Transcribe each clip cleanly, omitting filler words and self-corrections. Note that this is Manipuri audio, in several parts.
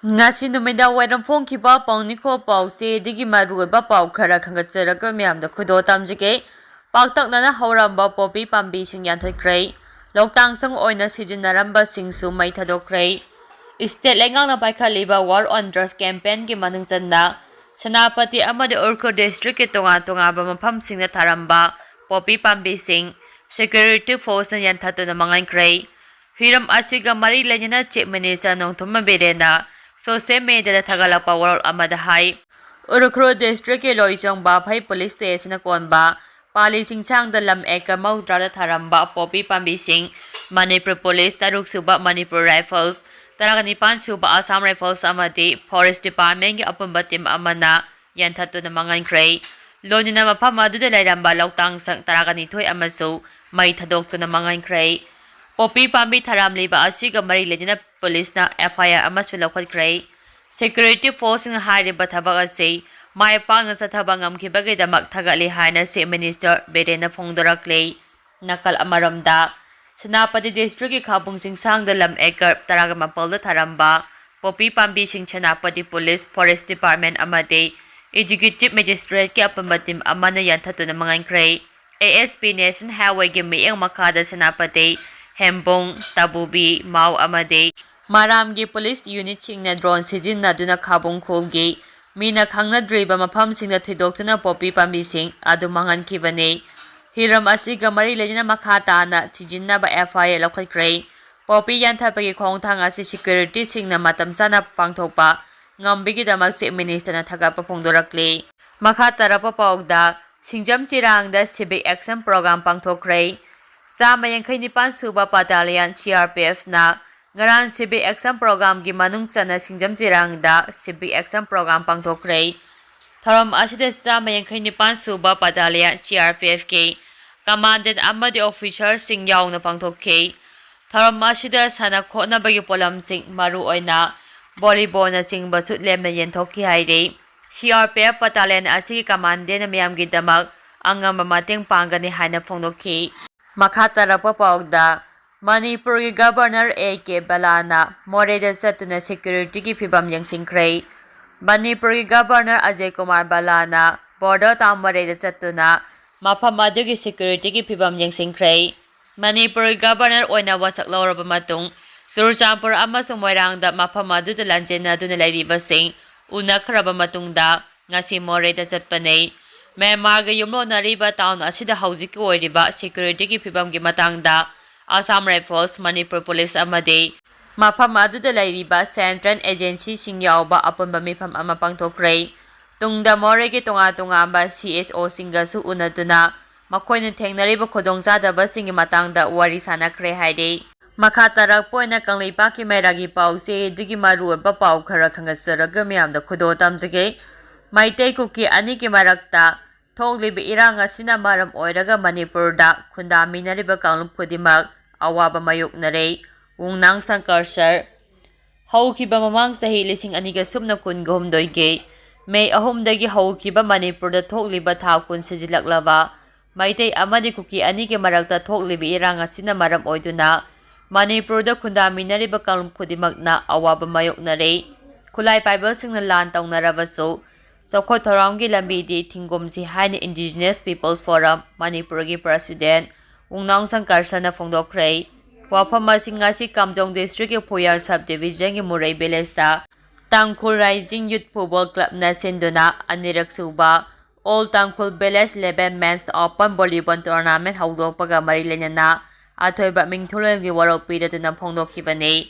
Ngasi numida wairam phone kiba pauniko pause digi maruba pau khara khangatjaraga myamda khudo tamjige Paktaknana hauramba popi pambi sing yanthakhre loktang sang oina sijinaramba singsu mai thadokre State lengang paikaliba War on Drugs campaign ki manungjanna Senapati amadi Urko district ke tonga ba mafam singna tharamba popi pambi sing security force yanthatuna mangankre Hiram asiga mari lenyana chief minister nongthuma berena social media thagalapa world amada hai Urukro district ke loichong ba phai police station konba pali singsang da lam eka maudra da tharamba popi pambi sing Manipur police taruk suba Manipur rifles Taragani suba Assam rifles amadi forest department ki apumba team amana yanthatu na mangankre lonina mafam adu da lairamba loktang sang taragani thoi amasu mai thadok tu na mangankre Popi pambi tharamli ba asiga mari ledina police na FIR amasu lokhatkre security force ng hari ba thabak ase mai pang sa thabangam khibagi damak thagali haina si minister berena phongdorakle nakal amaramda Senapati district ki khabung singsang da lam ekar taraga mapal da tharamba Popi pambi sing Senapati police forest department amade executive magistrate ki apambatim amana yanthatu na mangankre ASP Nation Highway gi mieng makada Senapati Hembong, Tabubi, Mau Amade, Maramgi Police Unit Chingna drone sijinna duna khabung khulgi, Mina khangna driba mafam singna thidoktuna popi pambi sing adu mangan kibane. Hiram asiga mari lejina makhata na sijinna ba FIR lokhatkre. Popi yanthapagi khongthang asi security singna matam chana pangthokpa, ngambigi damak si minister na thagapa phongdorakle. Makhatarapa pawda, Singjam Chirangda civic action program pangthokre. Sama yangkhay nipan suba battalion CRPF na ngaran civic action program gi manung sana singjam jirangda civic action program pangthokre tharam asida sama yangkhay nipan suba battalion CRPF ke commandant amadi officer sing yaw na pangthokke tharam asida sana khona bagi polam sing maru oina volleyball na sing basut lem na yenthokki haire CRPF battalion asigi commandant na miyam gi damak angam mateng pangani haina phongdokki Makhatarapa pawda Manipur ki Governor A.K. Balana Moreda satuna security ki phibam yangsingkre Manipur ki Governor Ajay Kumar Balana border tamwareda satuna mafam adugi security ki phibam yangsingkre Manipur ki Governor oina wasak lawraba matung Surchampur amasung Moirangda mafam aduda lanjena duna lairiba sing unakhraba matungda ngasi Moreda satpanei Myanmar ga yumlo nariba town asida hauzik oiriba security ki phibam gi matangda Assam Rifles Manipur Police amade mafam aduda lairiba Central Agency singyawba apunba mifam ama pangthokre tungda more gi tonga ba CSO singa su unaduna makoina thengnariba khodongchadaba singi matangda wari sanakre haide makatarak poina kangleipa ki mairagi pause digi maru ba pau khara khangasaraga myamda khudo tamjage Maitei kuki ani ki marakta thoglibi irang asina maram oiraga Manipurda khundaminariba kanglup khudimak awaba mayoknare ungnang sankarsar haukiba mamang sahi lising aniga sumna kun gomdoige May ahomdagi haukiba Manipurda thogliba thakun sijilaklaba Maitei amadi kuki ani ki marakta thoglibi irang asina maram oiduna Manipurda khundaminariba kanglup khudimak na awaba mayoknare khulai paibal singna lan tawnarabaso Sokho Thoramgi Lambidi Tingomsi Haini Indigenous Peoples Forum Manipurgi President Ungnang Sankarsana Phongdokre Wafama Singasi Kamjong District Puyang Subdivision Gi Murai Village Tangkhul Rising Youth Football Club na sinduna anirak suba All Tangkhul Village 11 Men's Open Volleyball Tournament hawdokpaga mari lenana athoiba mingthulengi warok pidaduna phongdokhibane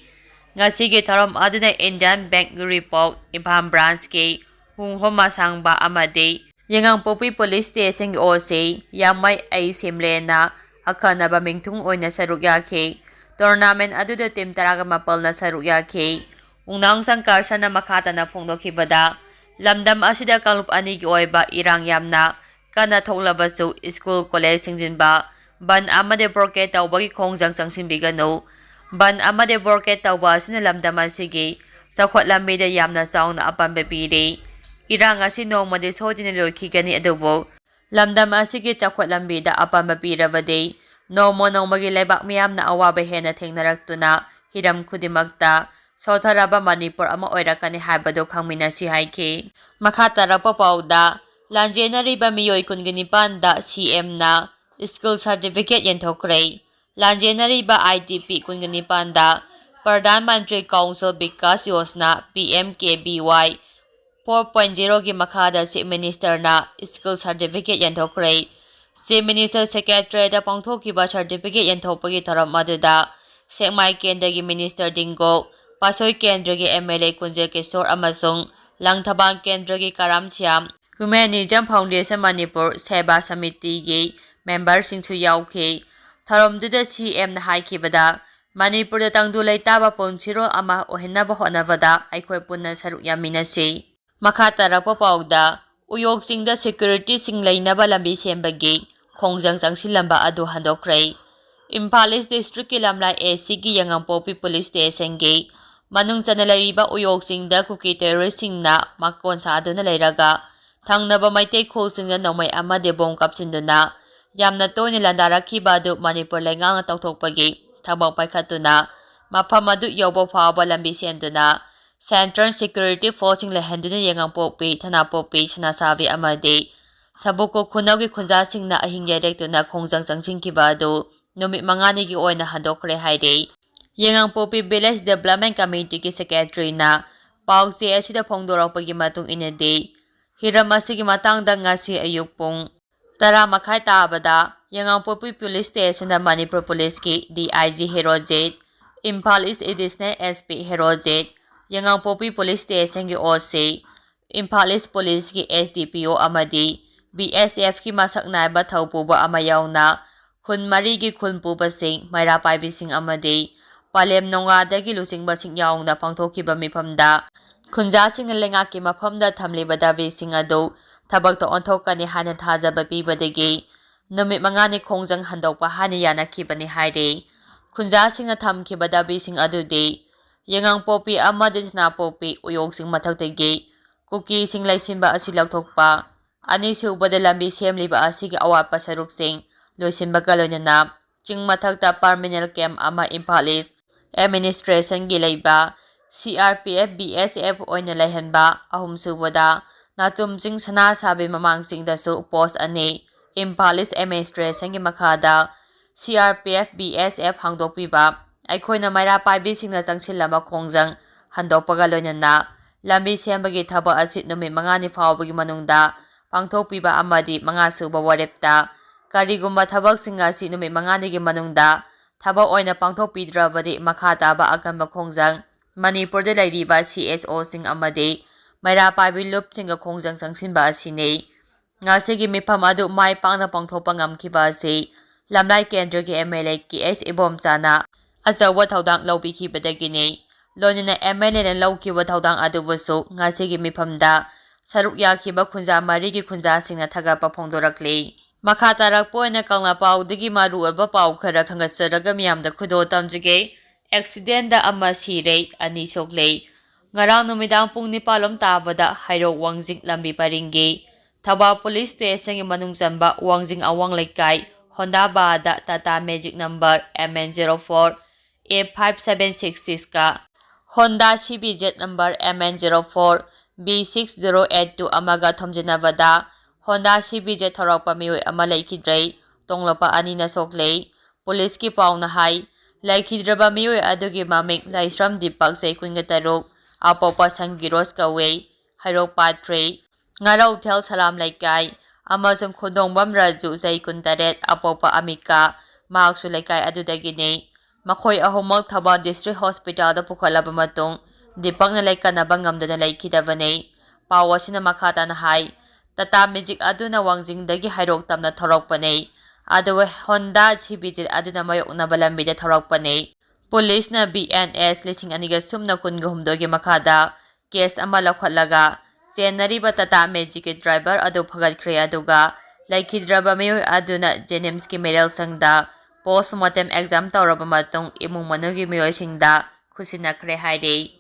ngasigi thoram aduna Indian Bank Report Imphal Branch Ki Homa sangba amade yangang popi police station OC yamai ai simlena akhana ba mingthung oina saruk yakhe tournament aduda team taraga mapal na saruk yakhe ungnang sangkarsana makhata na phongdokhibada lamdam asida kalup ani gi oiba irang yamna kana thoklabasu school college singjinba ban amade broadcast tawbagi khongjang sangsinbigano ban amade broadcast tawba asina lamdam asigi sakhwat lambida yamna sauna apanbe pire Irang asi nongmade sodina loikigani adubo lamdam asigi chakhwat lambida apama pirabade nongmagi laibak miyamna awaba hena thengnaraktuna hiram khudimakta ꯁꯣꯊꯔꯕ Manipur ꯑꯃ ꯑꯣꯏꯔꯛꯀꯅꯤ ꯍꯥꯏꯕꯗꯨ ꯈꯪꯃꯤꯟꯅꯁꯤ ꯍꯥꯏꯈꯤ꯫ ꯃꯈꯥ ꯇꯥꯔꯛꯄ ꯄꯥꯎꯗ ꯂꯥꯟꯖꯦꯟꯅꯔꯤꯕ ꯃꯤꯑꯣꯏ 19ꯗ ꯁꯤꯑꯦꯝꯅ ꯁ꯭ꯀꯤꯜ ꯁꯥꯔꯇꯤꯐꯤꯀꯦꯠ ꯌꯦꯟꯊꯣꯛꯈ꯭ꯔꯦ꯫ ꯂꯥꯟꯖꯦꯟꯅꯔꯤꯕ ITP 19ꯗ ꯄ꯭ꯔꯙꯥꯟ ꯃꯟꯇ꯭ꯔꯤ ꯀꯧꯁꯜ ꯕꯤꯀꯥꯁ ꯌꯣꯖꯅꯥ PMKVY 4.0ꯒꯤ ꯃꯈꯥꯗ ꯆꯤꯐ ꯃꯤꯅꯤꯁꯇꯔꯅ ꯁ꯭ꯀꯤꯜ ꯁꯥꯔꯇꯤꯐꯤꯀꯦꯠ ꯌꯦꯟꯊꯣꯛꯈ꯭ꯔꯦ꯫ ꯆꯤꯐ ꯃꯤꯅꯤꯁꯇꯔ ꯁꯦꯀ꯭ꯔꯦꯇꯔꯤꯌꯦꯠꯇ ꯄꯥꯡꯊꯣꯛꯈꯤꯕ ꯁꯥꯔꯇꯤꯐꯤꯀꯦꯠ ꯌꯦꯟꯊꯣꯛꯄꯒꯤ ꯊꯧꯔꯝ ꯑꯗꯨꯗ ꯁꯦꯛꯃꯥꯏ ꯀꯦꯟꯗ꯭ꯔꯒꯤ ꯃꯤꯅꯤꯁꯇꯔ ꯗꯤꯡꯒꯣ, ꯄꯥꯠꯁꯣꯏ ꯀꯦꯟꯗ꯭ꯔꯒꯤ MLA ꯀꯨꯟꯖꯜ ꯀꯤꯁꯣꯔ ꯑꯃꯁꯨꯡ ꯂꯪꯊꯕꯥꯝ ꯀꯦꯟꯗ꯭ꯔꯒꯤ ꯀꯔꯥꯝꯁ꯭ꯌꯥꯝ, ꯍ꯭ꯌꯨꯃꯦꯅꯤꯖꯝ ꯐꯥꯎꯟꯗꯦꯁꯟ ꯃꯅꯤꯄꯨꯔ ꯁꯦꯕꯥ ꯁꯃꯤꯇꯤꯒꯤ ꯃꯦꯝꯕꯔꯁꯤꯡꯁꯨ ꯌꯥꯎꯈꯤ꯫ ꯊꯧꯔꯝꯗꯨꯗ ꯁꯤꯑꯦꯝꯅ ꯍꯥꯏꯈꯤꯕꯗ ꯃꯅꯤꯄꯨꯔꯗ ꯇꯪꯗꯨ ꯂꯩꯇꯥꯕ ꯄꯨꯟꯁꯤꯔꯣꯜ ꯑꯃ ꯑꯣꯏꯍꯟꯅꯕ ꯍꯣꯠꯅꯕꯗ ꯑꯩꯈꯣꯏ ꯄꯨꯟꯅ ꯁꯔꯨꯛ ꯌꯥꯃꯤꯟꯅꯁꯤ꯫ ꯃꯈꯥ ꯇꯥꯔꯛꯄ ꯄꯥꯎꯗ ꯎꯌꯣꯛ ꯆꯤꯡꯗ ꯁꯦꯀ꯭ꯌꯨꯔꯤꯇꯤꯁꯤꯡ ꯂꯩꯅꯕ ꯂꯝꯕꯤ ꯁꯦꯝꯕꯒꯤ ꯈꯣꯡꯖꯪ ꯆꯪꯁꯤꯜꯂꯝꯕ ꯑꯗꯨ ꯍꯟꯗꯣꯛꯈ꯭ꯔꯦ꯫ ꯏꯝꯐꯥꯜ ꯏꯁ ꯗꯤꯁꯇ꯭ꯔꯤꯛꯀꯤ ꯂꯝꯂꯥꯏ ꯑꯦꯁꯤꯒꯤ ꯌꯥꯉꯥꯡꯄꯣꯛꯄꯤ ꯄꯨꯂꯤꯁ ꯁ꯭ꯇꯦꯁꯟꯒꯤ ꯃꯅꯨꯡ ꯆꯟꯅ ꯂꯩꯔꯤꯕ ꯎꯌꯣꯛ ꯆꯤꯡꯗ ꯀꯨꯀꯤ ꯇꯦꯔꯣꯔꯤꯁꯁꯤꯡꯅ ꯃꯀꯣꯟ ꯁꯥꯗꯨꯅ ꯂꯩꯔꯒ ꯊꯪꯅꯕ ꯃꯩꯇꯩ ꯈꯨꯜꯁꯤꯡꯗ ꯅꯣꯡꯃꯩ ꯑꯃꯗꯤ ꯕꯣꯝ ꯀꯥꯞꯁꯤꯟꯗꯨꯅ ꯌꯥꯝꯅ ꯇꯣꯏꯅ ꯂꯥꯟꯗꯥꯔꯛꯈꯤꯕ ꯑꯗꯨ ꯃꯅꯤꯄꯨꯔ ꯂꯩꯉꯥꯛꯅ ꯇꯧꯊꯣꯛꯄꯒꯤ ꯊꯕꯛ ꯄꯥꯏꯈꯠꯇꯨꯅ ꯃꯐꯝ ꯑꯗꯨ ꯌꯧꯕ ꯐꯥꯎꯕ ꯂꯝꯕꯤ ꯁꯦꯝꯗꯨꯅ ꯁꯦꯟꯇ꯭ꯔꯦꯜ ꯁꯦꯀ꯭ꯌꯨꯔꯤꯇꯤ ꯐꯣꯔꯁꯁꯤꯡ ꯂꯩꯍꯟꯗꯨꯅ ꯌꯥꯉꯥꯡꯄꯣꯛꯄꯤ, ꯊꯅꯥꯄꯣꯛꯄꯤ, ꯁꯅꯥꯁꯥꯕꯤ ꯑꯃꯗꯤ ꯁꯕꯨꯀꯣꯛ ꯈꯨꯅꯧꯒꯤ ꯈꯨꯟꯖꯥꯁꯤꯡꯅ ꯑꯍꯤꯡ ꯂꯦꯛꯇꯨꯅ ꯈꯣꯡꯖꯪ ꯆꯪꯁꯤꯟꯈꯤꯕ ꯑꯗꯨ ꯅꯨꯃꯤꯠ 5ꯅꯤꯒꯤ ꯑꯣꯏꯅ ꯍꯟꯗꯣꯛꯈ꯭ꯔꯦ ꯍꯥꯏꯔꯤ꯫ ꯌꯥꯉꯥꯡꯄꯣꯛꯄꯤ ꯚꯤꯂꯦꯖ ꯗꯤꯚꯦꯂꯞꯃꯦꯟꯠ ꯀꯝꯃꯤꯇꯤꯒꯤ ꯁꯦꯀ꯭ꯔꯦꯇꯔꯤꯅ ꯄꯥꯎꯆꯦ ꯑꯁꯤꯗ ꯐꯣꯡꯗꯣꯔꯛꯄꯒꯤ ꯃꯇꯨꯡ ꯏꯟꯅꯗꯤ ꯍꯤꯔꯝ ꯑꯁꯤꯒꯤ ꯃꯇꯥꯡꯗ ꯉꯁꯤ ꯑꯌꯨꯛ ꯄꯨꯡ 10:30 ꯇꯥꯕꯗ ꯌꯥꯉꯥꯡꯄꯣꯛꯄꯤ ꯄꯨꯂꯤꯁ ꯁ꯭ꯇꯦꯁꯟꯗ ꯃꯅꯤꯄꯨꯔ ꯄꯨꯂꯤꯁꯀꯤ DIG Herojit, Imphal east additional SP Herojit, Yaingangpokpi police ꯁ꯭ꯇꯦꯁꯟꯒꯤ OC, ꯏꯝꯐꯥꯜ ꯏꯁ ꯄꯨꯂꯤꯁꯀꯤ SDPO ꯑꯃꯗꯤ BSFꯀꯤ ꯃꯁꯛ ꯅꯥꯏꯕ ꯊꯧꯄꯨꯕ ꯑꯃ ꯌꯥꯎꯅ ꯈꯨꯟ 4ꯒꯤ ꯈꯨꯟꯄꯨꯕꯁꯤꯡ, ꯃꯩꯔꯥ ꯄꯥꯏꯕꯤꯁꯤꯡ ꯑꯃꯗꯤ ꯄꯂꯦꯝ ꯅꯣꯡꯉꯥꯗꯒꯤ ꯂꯨꯆꯤꯡꯕꯁꯤꯡ ꯌꯥꯎꯅ ꯄꯥꯡꯊꯣꯛꯈꯤꯕ ꯃꯤꯐꯝꯗ ꯈꯨꯟꯖꯥꯁꯤꯡꯅ ꯂꯩꯉꯥꯛꯀꯤ ꯃꯐꯝꯗ ꯊꯝꯂꯤꯕ ꯗꯥꯕꯤꯁꯤꯡ ꯑꯗꯨ ꯊꯕꯛꯇ ꯑꯣꯟꯊꯣꯛꯀꯅꯤ ꯍꯥꯏꯅ ꯊꯥꯖꯕ ꯄꯤꯕꯗꯒꯤ ꯅꯨꯃꯤꯠ 5ꯅꯤ ꯈꯣꯡꯖꯪ ꯍꯟꯗꯣꯛꯄ ꯍꯥꯏꯅ ꯌꯥꯅꯈꯤꯕꯅꯤ ꯍꯥꯏꯔꯤ꯫ ꯈꯨꯟꯖꯥꯁꯤꯡꯅ ꯊꯝꯈꯤꯕ ꯗꯥꯕꯤꯁꯤꯡ ꯑꯗꯨꯗꯤ ꯌꯥꯉꯥꯡꯄꯣꯛꯄꯤ ꯑꯃꯗꯤ ꯊꯅꯥꯄꯣꯛꯄꯤ, ꯎꯌꯣꯛꯆꯤꯡ ꯃꯊꯛꯇꯒꯤ ꯀꯨꯀꯤꯁꯤꯡ ꯂꯩꯁꯤꯟꯕ ꯑꯁꯤ ꯂꯧꯊꯣꯛꯄ, ꯑꯅꯤꯁꯨꯕꯗ ꯂꯝꯕꯤ ꯁꯦꯝꯂꯤꯕ ꯑꯁꯤꯒꯤ ꯑꯋꯥꯠꯄ ꯁꯔꯨꯛꯁꯤꯡ ꯂꯣꯏꯁꯤꯟꯕꯒ ꯂꯣꯏꯅꯅ ꯆꯤꯡ ꯃꯊꯛꯇ ꯄꯥꯔꯃꯤꯅꯦꯟꯠ ꯀꯦꯝꯞ ꯑꯃ ꯏꯝꯐꯥꯜ ꯏꯁ ꯑꯦꯗꯃꯤꯅꯤꯁꯇ꯭ꯔꯦꯁꯟꯒꯤ ꯂꯩꯕ CRPF BSF ꯑꯣꯏꯅ ꯂꯩꯍꯟꯕ, ꯑꯍꯨꯝꯁꯨꯕꯗ ꯅꯥꯆꯨꯝꯆꯤꯡ ꯁꯅꯥꯁꯥꯕꯤ ꯃꯃꯥꯡꯆꯤꯡꯗꯁꯨ ꯄꯣꯁꯠ 2 ꯏꯝꯐꯥꯜ ꯏꯁ ꯑꯦꯗꯃꯤꯅꯤꯁꯇ꯭ꯔꯦꯁꯟꯒꯤ ꯃꯈꯥꯗ CRPF BSF ꯍꯥꯡꯗꯣꯛꯄꯤꯕ, ꯑꯩꯈꯣꯏꯅ ꯃꯩꯔꯥ ꯄꯥꯏꯕꯤꯁꯤꯡꯅ ꯆꯪꯁꯤꯜꯂꯝꯕ ꯈꯣꯡꯖꯪ ꯍꯟꯗꯣꯛꯄꯒ ꯂꯣꯏꯅꯅ ꯂꯝꯕꯤ ꯁꯦꯝꯕꯒꯤ ꯊꯕꯛ ꯑꯁꯤ ꯅꯨꯃꯤꯠ 5ꯅꯤ ꯐꯥꯎꯕꯒꯤ ꯃꯅꯨꯡꯗ ꯄꯥꯡꯊꯣꯛꯄꯤꯕ ꯑꯃꯗꯤ ꯃꯉꯥꯁꯨꯕ ꯋꯥꯔꯦꯞꯇ ꯀꯔꯤꯒꯨꯝꯕ ꯊꯕꯛꯁꯤꯡ ꯑꯁꯤ ꯅꯨꯃꯤꯠ 5ꯅꯤꯒꯤ ꯃꯅꯨꯡꯗ ꯊꯕꯛ ꯑꯣꯏꯅ ꯄꯥꯡꯊꯣꯛꯄꯤꯗ꯭ꯔꯕꯗꯤ ꯃꯈꯥ ꯇꯥꯕ ꯑꯀꯟꯕ ꯈꯣꯡꯖꯪ ꯃꯅꯤꯄꯨꯔꯗ ꯂꯩꯔꯤꯕ CSOꯁꯤꯡ ꯑꯃꯗꯤ ꯃꯩꯔꯥ ꯄꯥꯏꯕꯤ ꯂꯨꯞꯁꯤꯡꯒ ꯈꯣꯡꯖꯪ ꯆꯪꯁꯤꯟꯕ ꯑꯁꯤꯅꯤ꯫ ꯉꯁꯤꯒꯤ ꯃꯤꯐꯝ ꯑꯗꯨ ꯃꯥꯏ ꯄꯥꯛꯅ ꯄꯥꯡꯊꯣꯛꯄ ꯉꯝꯈꯤꯕ ꯑꯁꯤ ꯂꯝꯂꯥꯏ ꯀꯦꯟꯗ꯭ꯔꯒꯤ MLA KH ꯏꯕꯣꯝꯆꯥꯅ ꯑꯆꯧꯕ ꯊꯧꯗꯥꯡ ꯂꯧꯕꯤꯈꯤꯕꯗꯒꯤꯅꯤ꯫ ꯂꯣꯏꯅꯅ MLAꯅ ꯂꯧꯈꯤꯕ ꯊꯧꯗꯥꯡ ꯑꯗꯨꯕꯨꯁꯨ ꯉꯁꯤꯒꯤ ꯃꯤꯐꯝꯗ ꯁꯔꯨꯛ ꯌꯥꯈꯤꯕ ꯈꯨꯟꯖꯥ 4ꯒꯤ ꯈꯨꯟꯖꯥꯁꯤꯡꯅ ꯊꯥꯒꯠꯄ ꯐꯣꯡꯗꯣꯔꯛꯂꯤ꯫ ꯃꯈꯥ ꯇꯥꯔꯛꯄ ꯑꯣꯏꯅ ꯀꯪꯂꯥꯄꯥꯎꯗꯒꯤ ꯃꯔꯨꯑꯣꯏꯕ ꯄꯥꯎ ꯈꯔ ꯈꯪꯒꯠꯆꯔꯒ ꯃꯤꯌꯥꯝꯗ ꯈꯨꯗꯣꯜ ꯇꯝꯖꯒꯦ꯫ ꯑꯦꯛꯁꯤꯗꯦꯟꯠꯗ ꯑꯃ ꯁꯤꯔꯦ, 2 ꯁꯣꯛꯂꯦ꯫ ꯉꯔꯥꯡ ꯅꯨꯃꯤꯗꯥꯡ ꯄꯨꯡ 9 ꯇꯥꯕꯗ ꯍꯩꯔꯣꯛ ꯋꯥꯡꯖꯤꯡ ꯂꯝꯕꯤ ꯄꯔꯤꯡꯒꯤ ꯊꯧꯕꯥꯜ ꯄꯨꯂꯤꯁ ꯁ꯭ꯇꯦꯁꯟꯒꯤ ꯃꯅꯨꯡ ꯆꯟꯕ ꯋꯥꯡꯖꯤꯡ ꯑꯋꯥꯡ ꯂꯩꯀꯥꯏ ꯍꯣꯟꯗꯥ ꯕꯥꯔꯗ ꯇꯥꯇꯥ ꯃꯦꯖꯤꯛ ꯅꯝꯕꯔ MN04 A5766ꯀ Honda CBZ number MN04 B6082 ꯑꯃꯒ ꯊꯣꯝꯖꯤꯟꯅꯕꯗ ꯍꯣꯟꯗꯥ CBZ ꯊꯧꯔꯛꯄ ꯃꯤꯑꯣꯏ ꯑꯃ ꯂꯩꯈꯤꯗ꯭ꯔꯦ, ꯇꯣꯡꯂꯛꯄ 2ꯅ ꯁꯣꯛꯂꯦ꯫ ꯄꯨꯂꯤꯁꯀꯤ ꯄꯥꯎꯅ ꯍꯥꯏ ꯂꯩꯈꯤꯗ꯭ꯔꯕ ꯃꯤꯑꯣꯏ ꯑꯗꯨꯒꯤ ꯃꯃꯤꯡ ꯂꯥꯏꯁ꯭ꯔꯝ ꯗꯤꯄꯛ, ꯆꯍꯤ 23, ꯑꯄꯣꯛꯄ ꯁꯪꯒꯤꯔꯣꯖ ꯀꯧꯏ, ꯍꯩꯔꯣꯛ ꯄꯥꯠ 3, ꯉꯥꯔꯧꯊꯦꯜ ꯁꯂꯥꯝ ꯂꯩꯀꯥꯏ, ꯑꯃꯁꯨꯡ ꯈꯨꯟꯗꯣꯡꯕꯝ ꯔꯥꯖꯨ, ꯆꯍꯤ 23, ꯑꯄꯣꯛꯄ ꯑꯃꯤꯀꯥ, ꯃꯍꯥꯛꯁꯨ ꯂꯩꯀꯥꯏ ꯑꯗꯨꯗꯒꯤꯅꯤ꯫ ꯃꯈꯣꯏ ꯑꯍꯨꯝꯃꯛ ꯊꯧꯕꯥꯜ ꯗꯤꯁꯇ꯭ꯔꯤꯛ ꯍꯣꯁꯄꯤꯇꯥꯜꯗ ꯄꯨꯈꯠꯂꯕ ꯃꯇꯨꯡ ꯗꯤꯄꯛꯅ ꯂꯩꯀꯠꯅꯕ ꯉꯝꯗꯅ ꯂꯩꯈꯤꯗꯕꯅꯤ꯫ ꯄꯥꯎ ꯑꯁꯤꯅ ꯃꯈꯥ ꯇꯥꯅ ꯍꯥꯏ ꯇꯥꯇꯥ ꯃꯦꯖꯤꯛ ꯑꯗꯨꯅ ꯋꯥꯡꯖꯤꯡꯗꯒꯤ ꯍꯩꯔꯣꯛ ꯇꯝꯅ ꯊꯧꯔꯛꯄꯅꯤ, ꯑꯗꯨꯒ ꯍꯣꯟꯗꯥ CBZ ꯑꯗꯨꯅ ꯃꯥꯌꯣꯛꯅꯕ ꯂꯝꯕꯤꯗ ꯊꯧꯔꯛꯄꯅꯤ꯫ ꯄꯨꯂꯤꯁꯅ BNS 2018-19ꯒꯤ ꯃꯈꯥꯗ ꯀꯦꯁ ꯑꯃ ꯂꯧꯈꯠꯂꯒ ꯆꯦꯟꯅꯔꯤꯕ ꯇꯥꯇꯥ ꯃꯦꯖꯤꯛꯀꯤ ꯗ꯭ꯔꯥꯏꯚꯔ ꯑꯗꯨ ꯐꯒꯠꯈ꯭ꯔꯦ, ꯑꯗꯨꯒ ꯂꯩꯈꯤꯗ꯭ꯔꯕ ꯃꯤꯑꯣꯏ ꯑꯗꯨꯅ ꯖꯦꯅꯤꯝꯁꯀꯤ ꯃꯤꯔꯦꯜꯁꯪꯗ ꯄꯣꯁꯠꯃꯣꯔꯇꯦꯝ ꯑꯦꯛꯖꯥꯝ ꯇꯧꯔꯕ ꯃꯇꯨꯡ ꯏꯃꯨꯡ ꯃꯅꯨꯡꯒꯤ ꯃꯤꯑꯣꯏꯁꯤꯡꯗ ꯈꯨꯠꯁꯤꯟꯅꯈ꯭ꯔꯦ ꯍꯥꯏꯔꯤ꯫